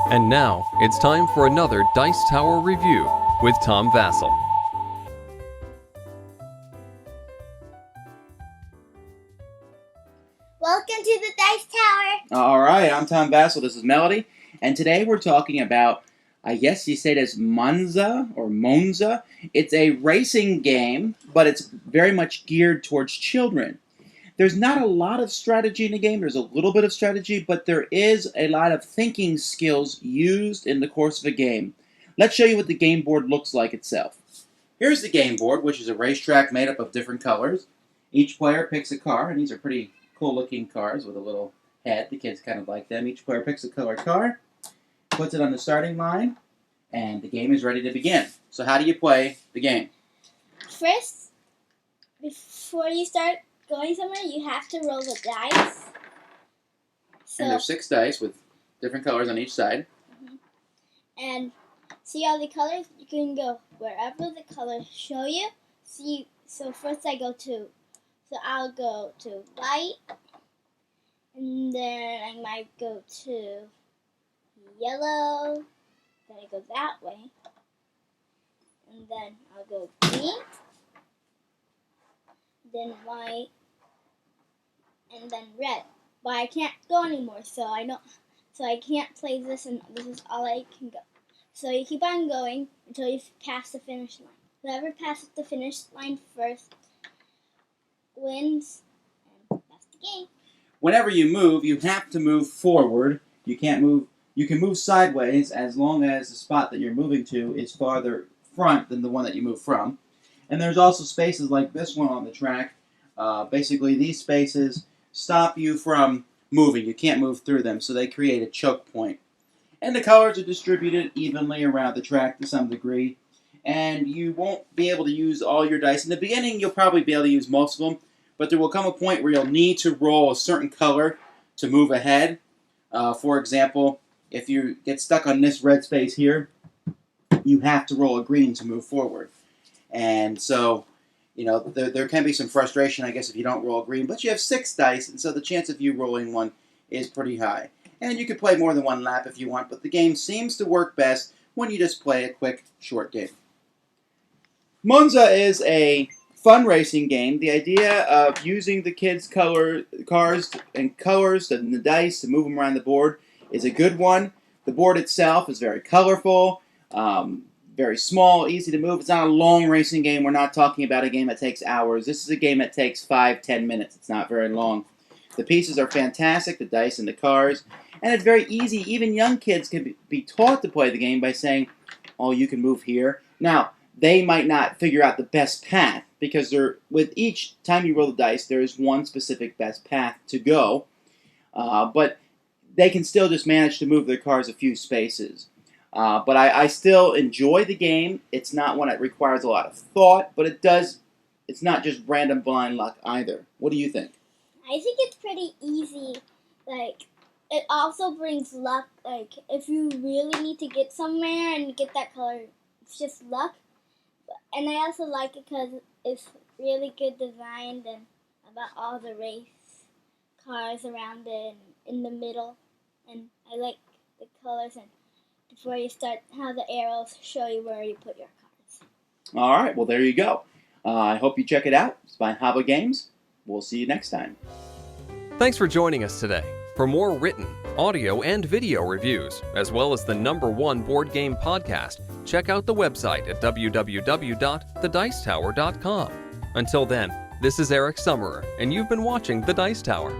And now, it's time for another Dice Tower review with Tom Vasel. Welcome to the Dice Tower! Alright, I'm Tom Vasel, this is Melody, and today we're talking about, I guess you say it as Monza, or Monza. It's a racing game, but it's very much geared towards children. There's not a lot of strategy in the game, there's a little bit of strategy, but there is a lot of thinking skills used in the course of a game. Let's show you what the game board looks like itself. Here's the game board, which is a racetrack made up of different colors. Each player picks a car, and these are pretty cool-looking cars with a little head. The kids kind of like them. Each player picks a colored car, puts it on the starting line, and the game is ready to begin. So how do you play the game? First, before you start going somewhere, you have to roll the dice. And there's 6 dice with different colors on each side. And see all the colors? You can go wherever the colors show you. So first So I'll go to white, and then I might go to yellow, then I go that way, and then I'll go green, then white, and then red. But I can't go anymore, so I can't play this, and this is all I can go. So you keep on going until you pass the finish line. Whoever passes the finish line first wins, and that's the game. Whenever you move, you have to move forward. You can't move. You can move sideways as long as the spot that you're moving to is farther front than the one that you move from. And there's also spaces like this one on the track. Basically, these spaces stop you from moving. You can't move through them, so they create a choke point. And the colors are distributed evenly around the track to some degree. And you won't be able to use all your dice. In the beginning, you'll probably be able to use most of them, but there will come a point where you'll need to roll a certain color to move ahead. For example, if you get stuck on this red space here, you have to roll a green to move forward. And so, there can be some frustration, I guess, if you don't roll green, but you have 6 dice, and so the chance of you rolling one is pretty high. And you can play more than one lap if you want, but the game seems to work best when you just play a quick, short game. Monza is a fun racing game. The idea of using the kids' cars and colors and the dice to move them around the board is a good one. The board itself is very colorful, very small, easy to move. It's not a long racing game. We're not talking about a game that takes hours. This is a game that takes 5-10 minutes. It's not very long. The pieces are fantastic, the dice and the cars, and it's very easy. Even young kids can be taught to play the game by saying, oh, you can move here. Now, they might not figure out the best path because with each time you roll the dice, there is one specific best path to go. But they can still just manage to move their cars a few spaces. But I still enjoy the game. It's not one that requires a lot of thought, but it's not just random blind luck either. What do you think? I think it's pretty easy. It also brings luck. If you really need to get somewhere and get that color, it's just luck. And I also like it because it's really good designed and about all the race cars around it and in the middle. And I like the colors and before you start how the arrows show you where you put your cards. All right, well, there you go. I hope you check it out. It's by HABA Games. We'll see you next time. Thanks for joining us today. For more written, audio, and video reviews, as well as the #1 board game podcast, check out the website at www.thedicetower.com. Until then, this is Eric Summerer, and you've been watching The Dice Tower.